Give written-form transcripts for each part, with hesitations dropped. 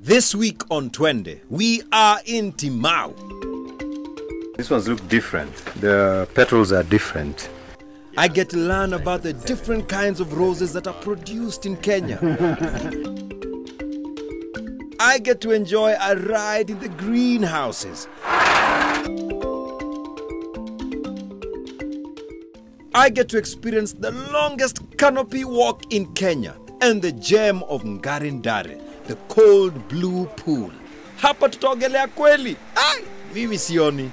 This week on Twende, we are in Timau. These ones look different. The petals are different. I get to learn about the different kinds of roses that are produced in Kenya. I get to enjoy a ride in the greenhouses. I get to experience the longest canopy walk in Kenya and the gem of Ngarindare, the cold blue pool. Hapa tutaogelea kweli. Ai, mimi sioni.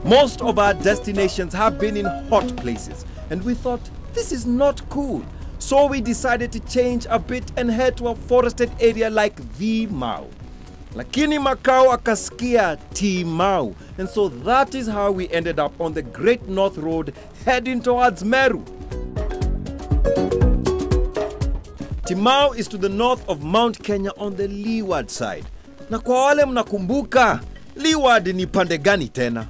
Most of our destinations have been in hot places, and we thought this is not cool. So we decided to change a bit and head to a forested area like the Mau. Lakini Makau akasikia Timau, and so that is how we ended up on the Great North Road heading towards Meru. Timau is to the north of Mount Kenya on the leeward side. Na kwa wale mnakumbuka, leeward ni pande gani tena?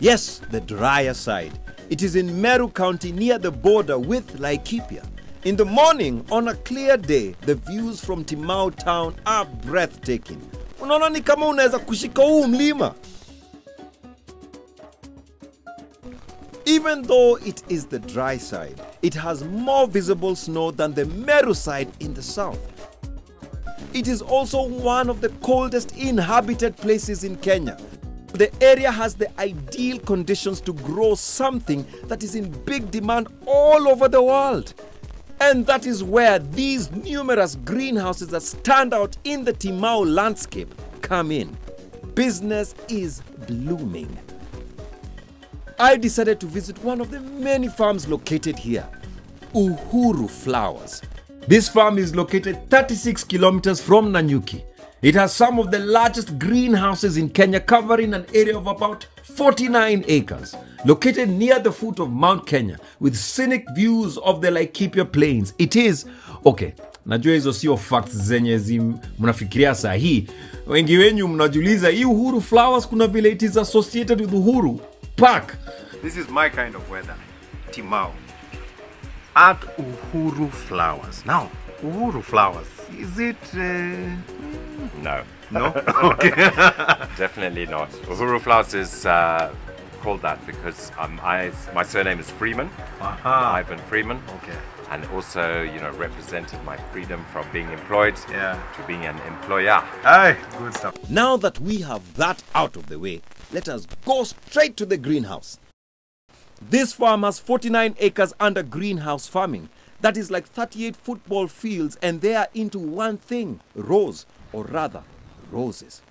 Yes, the drier side. It is in Meru County near the border with Laikipia. In the morning, on a clear day, the views from Timau town are breathtaking. Unaona ni kama unaweza kushika huu mlima. Even though it is the dry side, it has more visible snow than the Meru side in the south. It is also one of the coldest inhabited places in Kenya. The area has the ideal conditions to grow something that is in big demand all over the world. And that is where these numerous greenhouses that stand out in the Timau landscape come in. Business is blooming. I decided to visit one of the many farms located here, Uhuru Flowers. This farm is located 36 kilometers from Nanyuki. It has some of the largest greenhouses in Kenya, covering an area of about 49 acres. Located near the foot of Mount Kenya with scenic views of the Laikipia Plains. It is, okay, najua hizo sio facts zenye mnafikiria sahi. Wengi wenyu mnajiuliza hii Uhuru Flowers kuna vile it is associated with Uhuru Park. This is my kind of weather. Timau. At Uhuru Flowers. Now, Uhuru Flowers, is it... No. No? Okay. Definitely not. Uhuru Flowers is called that because my surname is Freeman, Ivan Freeman. Okay. And also, you know, represented my freedom from being employed to being an employer. Aye, good stuff. Now that we have that out of the way, let us go straight to the greenhouse. This farm has 49 acres under greenhouse farming. That is like 38 football fields, and they are into one thing, rose, or rather, roses.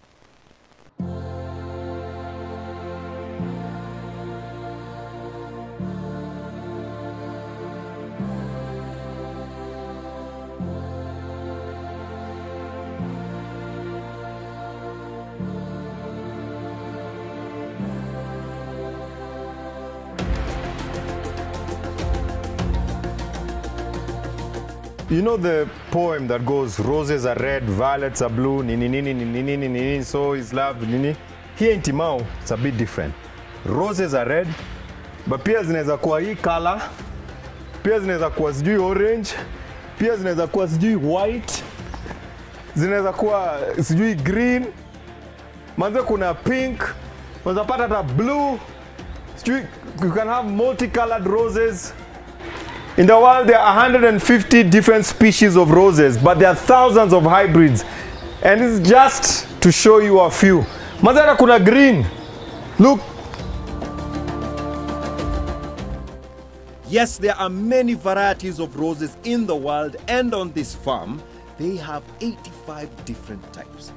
You know the poem that goes, roses are red, violets are blue, nini nini nini nini nini, so is love, nini. Here in Timau, it's a bit different. Roses are red, but pia zinaweza kuwa hii color, pia zinaweza kuwa sijui orange, pia zinaweza kuwa sijui white, zinaweza kuwa sijui green, manze kuna pink, unaweza pata hata blue, sijui, you can have multicolored roses. In the world, there are 150 different species of roses, but there are thousands of hybrids. And it's just to show you a few. Mazara kuna green. Look. Yes, there are many varieties of roses in the world, and on this farm, they have 85 different types.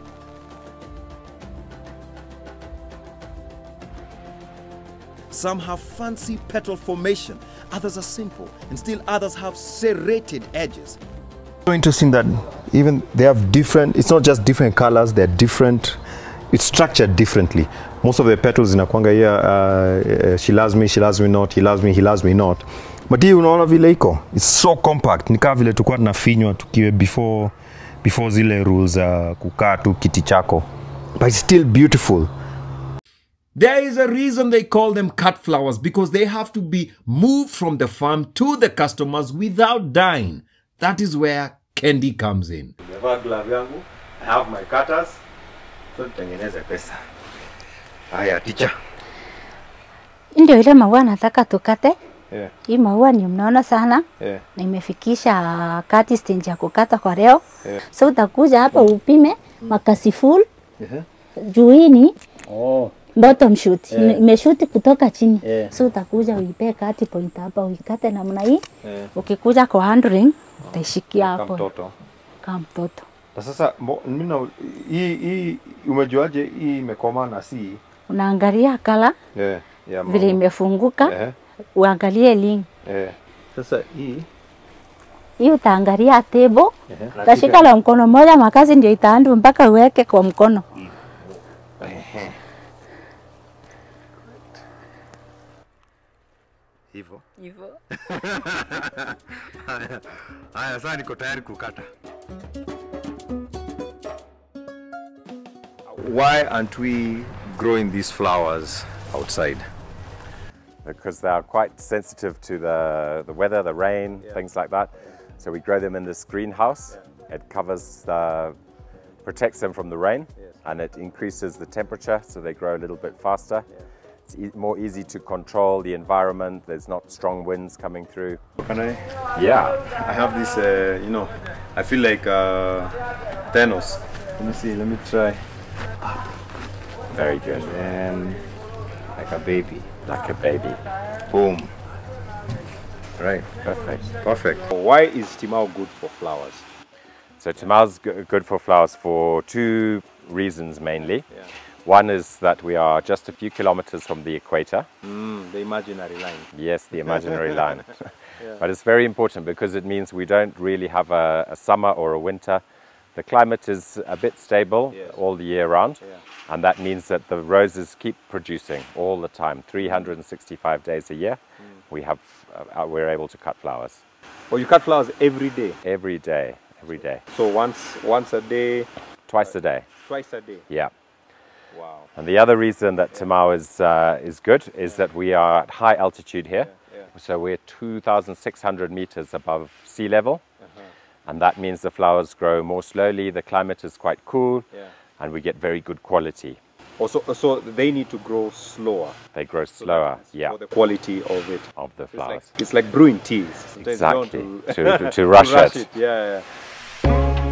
Some have fancy petal formation, others are simple, and still others have serrated edges. So interesting that even they have different, it's not just different colors, they're different, it's structured differently. Most of the petals inakuanga here, she loves me not, he loves me not. But hii unaona vile iko, it's so compact, ni kama vile tulikuwa tunafinywa tukiwe before zile rules kukaa tu kiti chako. but it's still beautiful. There is a reason they call them cut flowers, because they have to be moved from the farm to the customers without dying. That is where Kendi comes in. I have my cutters. So tutengeneze pesa. Haya, teacher. Ndio ile maua nataka tukate. Yeah. Hii maua ni mnaona sana. Yeah. Na imefikisha kati stage ya kukata kwa leo. Yeah. So utakuja hapa upime makasi full. Yeah. Juu hii ni bottom shoot. Imeshuti kutoka chini. So utakuja uipe kati point hapa uikate namna hii. Ukikuja kwa handling utaishikia hapo. Kama mtoto. Sasa mimi hii umejuaje hii imekoma na si? Unaangalia kala. Vile imefunguka. Uangalie link. Sasa hii utaangalia table. Utashika la mkono moja makazi ndio itaandu mpaka uweke kwa mkono. Hivyo. Haya, sasa niko tayari kukata. Why aren't we growing these flowers outside? Because they are quite sensitive to the weather, the rain, things like that. So we grow them in this greenhouse. It covers, protects them from the rain, and it increases the temperature, so they grow a little bit faster. It's more easy to control the environment. There's not strong winds coming through. Can I? Yeah. I have this, I feel like Thanos. Let me see, let me try. Very good. And like a baby. Like a baby. Boom. Right. Perfect. Why is Timao good for flowers? So Timao's good for flowers for two reasons mainly. One is that we are just a few kilometers from the equator. The imaginary line. Yes, the imaginary line. But it's very important because it means we don't really have a summer or a winter. The climate is a bit stable all the year round, and that means that the roses keep producing all the time, 365 days a year. We're able to cut flowers. Oh, you cut flowers every day? Every day. So once a day? Twice a day. Twice a day? Yeah. Wow. And the other reason that Timao is good is that we are at high altitude here. So we're 2,600 meters above sea level. And that means the flowers grow more slowly, the climate is quite cool, and we get very good quality. So they need to grow slower? They grow slower, for the quality of it? Of the flowers. It's like brewing teas. Exactly, to rush it.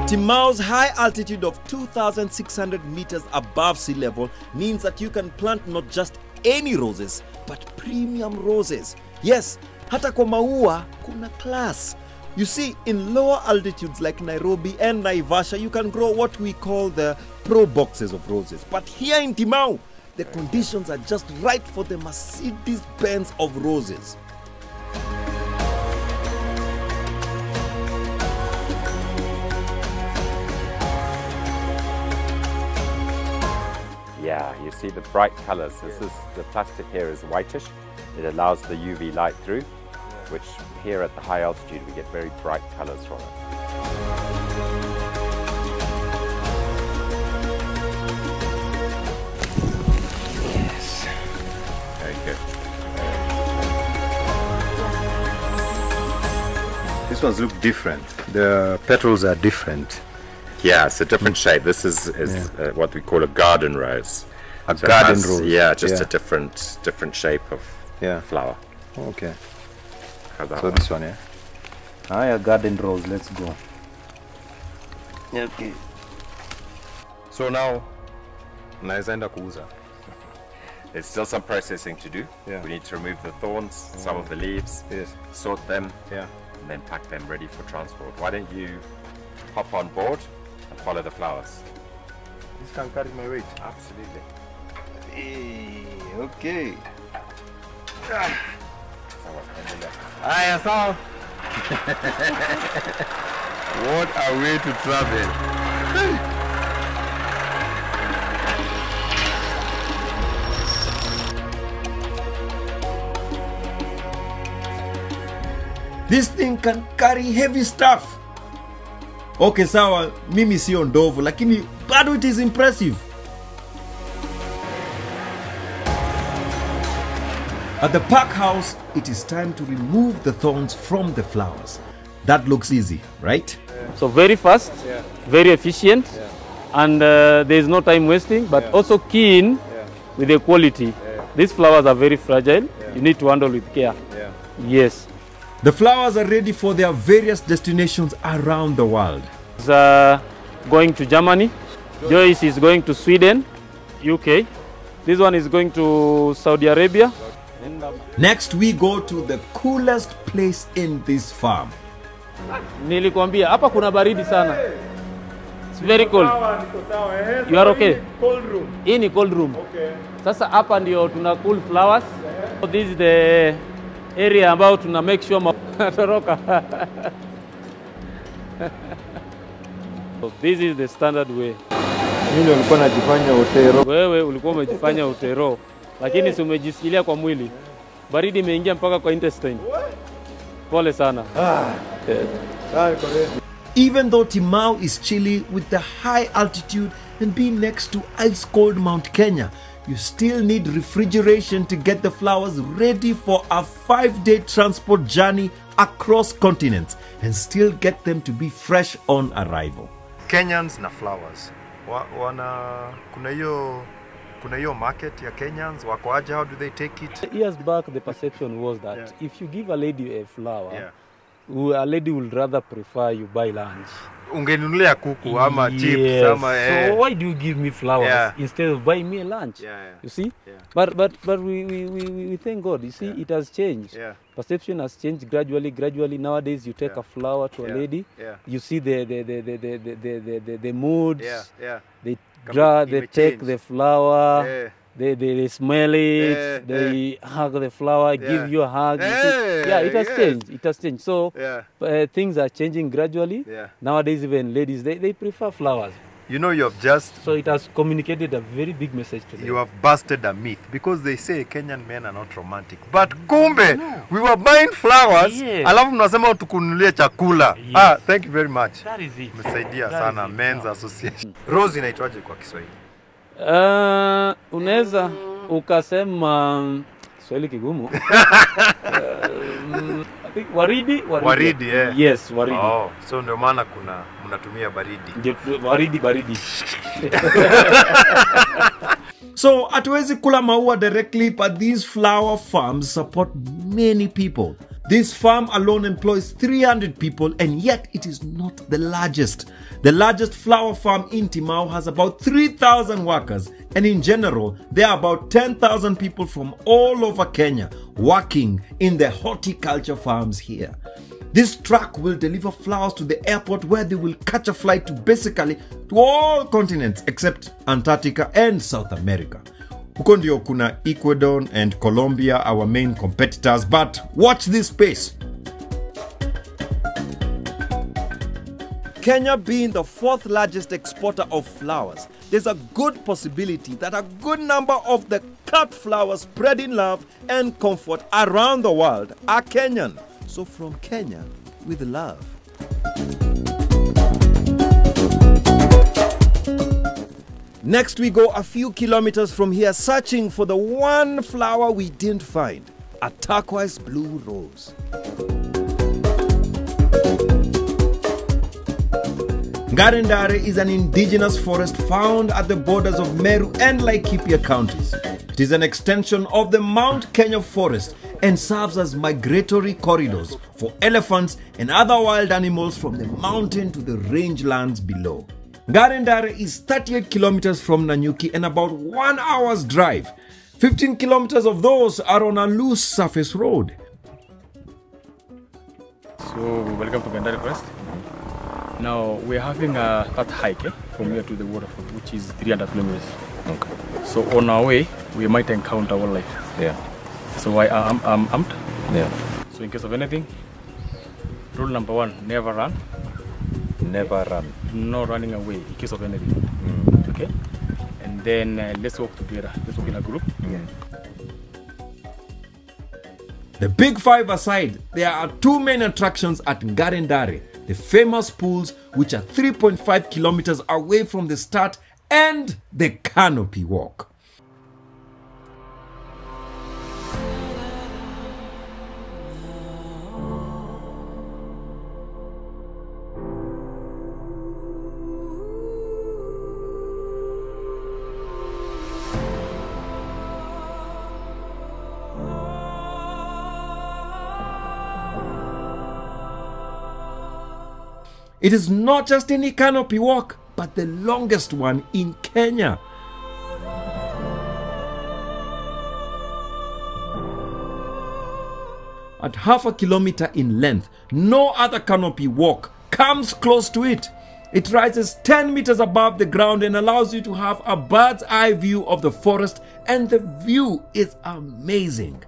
Timao's high altitude of 2,600 meters above sea level means that you can plant not just any roses, but premium roses. Yes, hata kwa maua kuna class. You see, in lower altitudes like Nairobi and Naivasha, you can grow what we call the pro boxes of roses. But here in Timao, the conditions are just right for the Mercedes-Benz of roses. Yeah, you see the bright colors. The plastic here is whitish. It allows the UV light through, which here at the high altitude we get very bright colors from it. Yes. Very good. These ones look different. The petals are different. Yeah, it's a different shape. This is what we call a garden rose. A garden rose. Yeah, just a different shape of flower. Okay. So this one, a garden rose. Let's go. Okay. So now, naezaenda kuuza. There's still some processing to do. We need to remove the thorns, some of the leaves, sort them, and then pack them ready for transport. Why don't you hop on board and follow the flowers? This can carry my weight. Absolutely. Hey, okay. Aya, sawa. What a way to travel. This thing can carry heavy stuff. Okay, sawa, mimi sio ndovu, lakini bado it is impressive. At the pack house, it is time to remove the thorns from the flowers. That looks easy, right? So very fast, very efficient, and there is no time wasting, but also keen with the quality. These flowers are very fragile. You need to handle with care. Yes. The flowers are ready for their various destinations around the world. It's going to Germany. Joyce is going to Sweden, UK. This one is going to Saudi Arabia. Next, we go to the coolest place in this farm. Nilikwambia hapa kuna baridi sana. It's very cold. You are okay? Cold room. Hii ni cold room. Okay. Sasa hapa ndio tuna cool flowers. So this is the area ambao tuna make sure matoroka. So this is the standard way. Mimi nilikuwa najifanya utero. Wewe ulikuwa umejifanya utero, lakini si umejisikilia kwa mwili. Baridi imeingia mpaka kwa intestine. Pole sana. Even though Timau is chilly with the high altitude and being next to ice-cold Mount Kenya, you still need refrigeration to get the flowers ready for a 5-day transport journey across continents and still get them to be fresh on arrival. Kenyans na flowers. Kuna hiyo market ya Kenyans wako aje, how do they take it? Years back the perception was that if you give a lady a flower, a lady would rather prefer you buy lunch. Ungenunulia kuku ama chips ama So why do you give me flowers instead of buying me a lunch? You see? But we thank God. You see, it has changed. Perception has changed gradually. Nowadays you take a flower to a lady, you see the moods. They take the flower. They smell it, they hug the flower, give you a hug. It has changed. It has changed. So things are changing gradually. Nowadays, even ladies, they prefer flowers. You know, you have just... So it has communicated a very big message to them. You have busted a myth because they say Kenyan men are not romantic. But kumbe, we were buying flowers, alafu mnasema tukununulie chakula. Thank you very much. That is it. Umesaidia sana, Men's Association. Rose inaitwaje kwa Kiswahili? Unaweza ukasema Swahili kigumu. I think waridi. Waridi, Yes, waridi. Oh, so ndio maana mnatumia baridi. Baridi. So, hatuwezi kula maua directly, but these flower farms support many people. This farm alone employs 300 people, and yet it is not the largest. The largest flower farm in Timau has about 3,000 workers, and in general, there are about 10,000 people from all over Kenya working in the horticulture farms here. This truck will deliver flowers to the airport where they will catch a flight to all continents except Antarctica and South America. Huko ndio kuna Ecuador and Colombia, our main competitors, but watch this space. Kenya being the 4th largest exporter of flowers, there's a good possibility that a good number of the cut flowers spreading love and comfort around the world are Kenyan. So from Kenya with love. Next, we go a few kilometers from here searching for the one flower we didn't find, a turquoise blue rose. Ngarindare is an indigenous forest found at the borders of Meru and Laikipia counties. It is an extension of the Mount Kenya forest and serves as migratory corridors for elephants and other wild animals from the mountain to the rangelands below. Ngarindare is 38 kilometers from Nanyuki and about 1 hour's drive. 15 kilometers of those are on a loose surface road. So, welcome to Ngarindare Crest. Now, we're having that hike from here to the waterfall, which is 300 kilometers. Okay. So, on our way, we might encounter wildlife. So, I'm armed. So, in case of anything, rule number 1, never run. Never run. No running away in case of anything. Okay? And then let's walk together. Let's walk in a group. The big five aside, there are 2 main attractions at Ngarindare. The famous pools, which are 3.5 kilometers away from the start, and the canopy walk. It is not just any canopy walk, but the longest one in Kenya. At 1/2 kilometer in length, no other canopy walk comes close to it. It rises 10 meters above the ground and allows you to have a bird's eye view of the forest, and the view is amazing.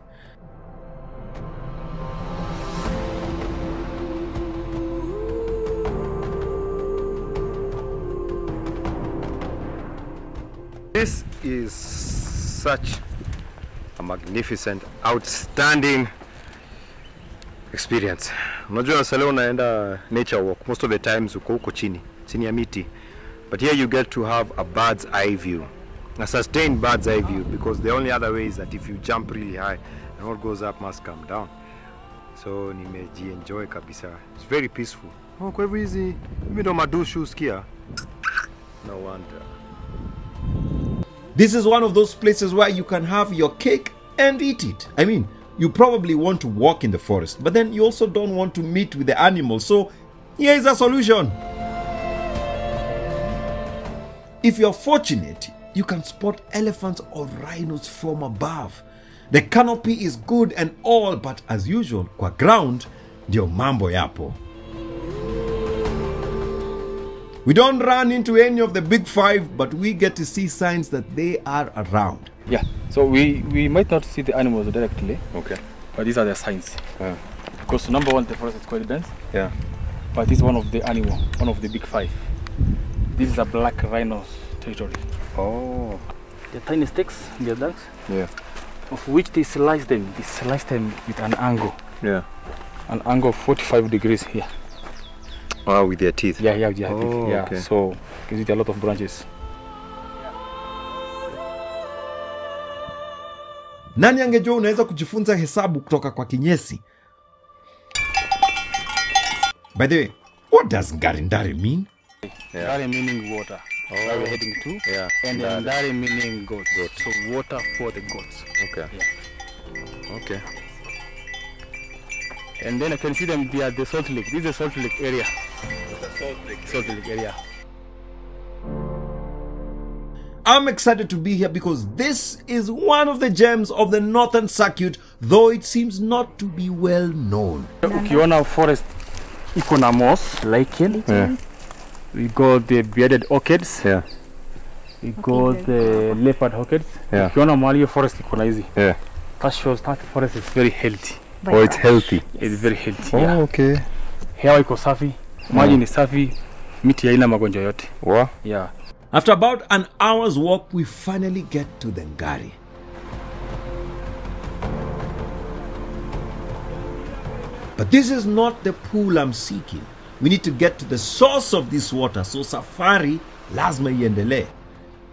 This is such a magnificent, outstanding experience. Unajua sasa unaenda nature walk, most of the times uko huko chini ya miti. But here you get to have a bird's eye view. A sustained bird's eye view, because the only other way is that if you jump really high, and what goes up must come down. So nimejienjoy kabisa. It's very peaceful. Oh, kwa hivyo hizi mimi ndo madushu usikia. No wonder. This is one of those places where you can have your cake and eat it. I mean, you probably want to walk in the forest, but then you also don't want to meet with the animals. So here is a solution. If you're fortunate, you can spot elephants or rhinos from above. The canopy is good and all, but as usual, kwa ground, ndio mambo yapo. We don't run into any of the big five, but we get to see signs that they are around. Yeah, so we might not see the animals directly. Okay. But these are the signs. Because number one, the forest is quite dense. Yeah. But this is one of the animal, one of the big five. This is a black rhino's territory. Oh. The tiny sticks, the ducks. Yeah. Of which they slice them. They slice them with an angle. Yeah. An angle of 45 degrees here. Oh, with their teeth. Yeah. Oh, yeah. okay. So gives it a lot of branches. Nani angejua unaweza kujifunza hesabu kutoka kwa kinyesi? By the way, what does Ngarindari mean? Ndari meaning water. Where we're heading to. Yeah. And Ndari meaning goats. So water for the goats. Okay. Yeah. Okay. And then I can see them, they are the Salt Lake. This is the Salt Lake area. Salt Lake area. I'm excited to be here because this is one of the gems of the Northern Circuit, though it seems not to be well known. Ukiona forest iko na moss, lichen. Yeah. We got the bearded orchids. Yeah. We got the leopard orchids. Yeah. Ukiona mahali hiyo forest iko na hizi. Yeah. That shows that forest is very healthy. Oh, it's healthy. It's very healthy. Oh, Yeah. okay. Hewa iko safi, maji ni safi, miti haina magonjwa yote. Wow. Yeah. After about an hour's walk, we finally get to the Ngari. But this is not the pool I'm seeking. We need to get to the source of this water, so safari lazima iendelee.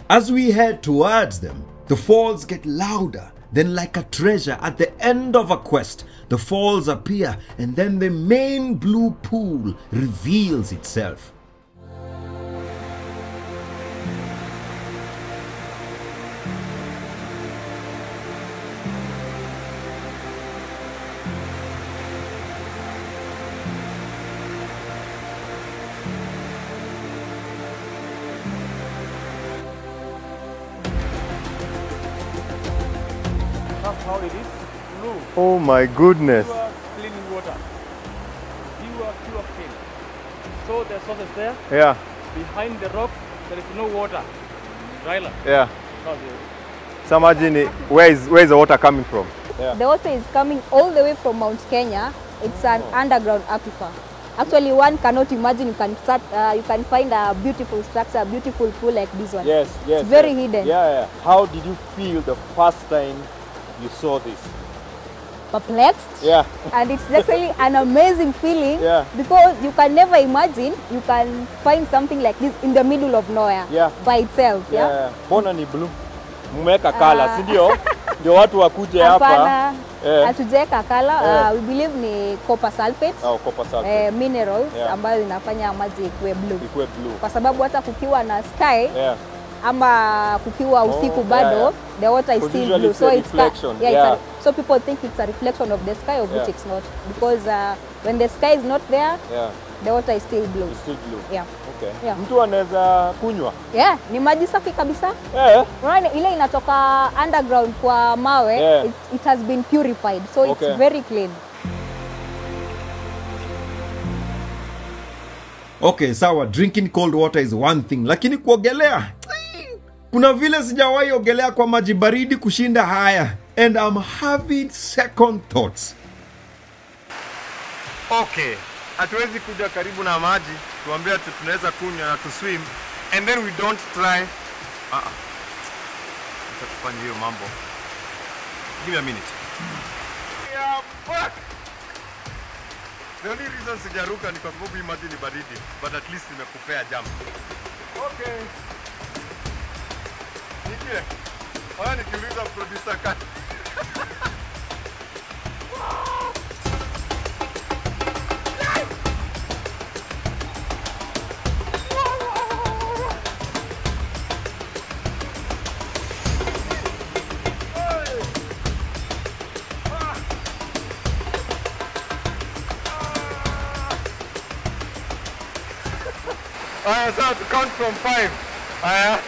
As we head towards them, the falls get louder. Then, like a treasure at the end of a quest, the falls appear, and then the main blue pool reveals itself. That's how it is. Blue. Oh my goodness. Pure clean water. Pure clean. So the source is there. Yeah. Behind the rock, there is no water. Dry land. Yeah. That's it. So imagine where is the water coming from? The water is coming all the way from Mount Kenya. It's an underground aquifer. Actually, one cannot imagine you can find a beautiful structure, a beautiful pool like this one. Yes. It's very hidden. Yeah. How did you feel the first time you saw this? Perplexed. Yeah. And it's actually an amazing feeling. Yeah. Because you can never imagine you can find something like this in the middle of nowhere. Yeah. By itself. Yeah. Mbona ni blue? Mmeweka kala, si ndio? Ndio watu wakuje hapa. Hapana. Hatujaweka kala. We believe ni copper sulfate. Copper sulfate. Minerals ambayo inafanya maji ikuwe blue. Ikuwe blue. Kwa sababu hata kukiwa na sky Yeah. ama kukiwa usiku bado the water is still Usually blue, it's so a it's reflection. so people think it's a reflection of the sky, of which it's not, because when the sky is not there, the water is still blue. It's still blue. Yeah. Okay. Yeah. Mtu anaweza kunywa? Yeah, ni maji safi kabisa. Unaona ile inatoka underground kwa mawe, it has been purified, so it's very clean. Okay, sawa, drinking cold water is one thing, lakini kuogelea, kuna vile sijawahi ogelea kwa maji baridi kushinda haya, and I'm having second thoughts. Okay, hatuwezi kuja karibu na maji tuambie ati tunaweza kunywa na tuswim and then we don't try. Tutafanya hiyo mambo. Give me a minute. Yeah, fuck. The only reason sijaruka ni kwa sababu hii maji ni baridi, but at least nimekupea jump. Okay. Nikie. Haya nikiuliza producer cut. So to count from 5. 5,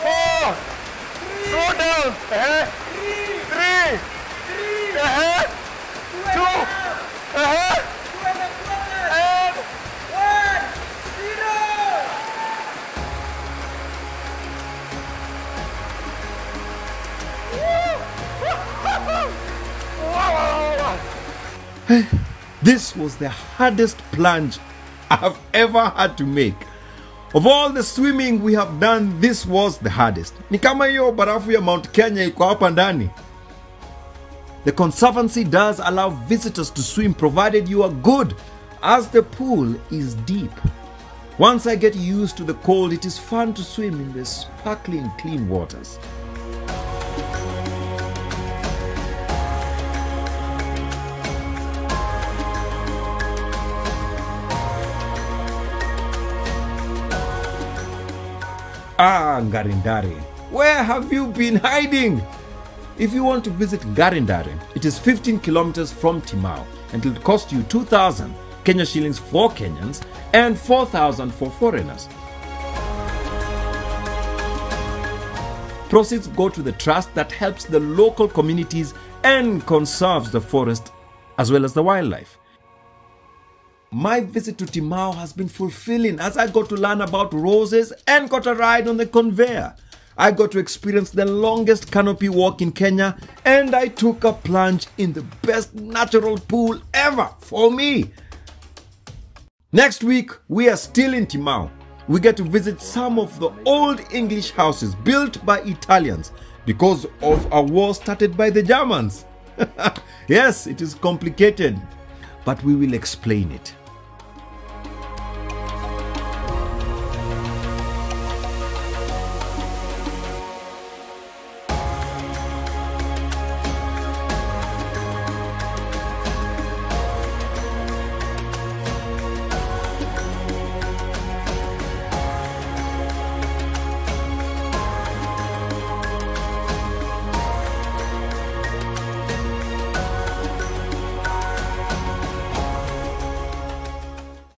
4, slow down. 3, 2, and 1, 0. This was the hardest plunge I've ever had to make. Of all the swimming we have done, this was the hardest. Ni kama hiyo barafu ya Mount Kenya iko hapa ndani. The Conservancy does allow visitors to swim provided you are good, as the pool is deep. Once I get used to the cold, it is fun to swim in the sparkling clean waters. Ngarindare, where have you been hiding? If you want to visit Ngarindare, it is 15 kilometers from Timau and it will cost you 2,000 Kenya shillings for Kenyans and 4,000 for foreigners. Proceeds go to the trust that helps the local communities and conserves the forest as well as the wildlife. My visit to Timau has been fulfilling as I got to learn about roses and got a ride on the conveyor. I got to experience the longest canopy walk in Kenya and I took a plunge in the best natural pool ever for me. Next week, we are still in Timau. We get to visit some of the old English houses built by Italians because of a war started by the Germans. Yes, it is complicated, but we will explain it.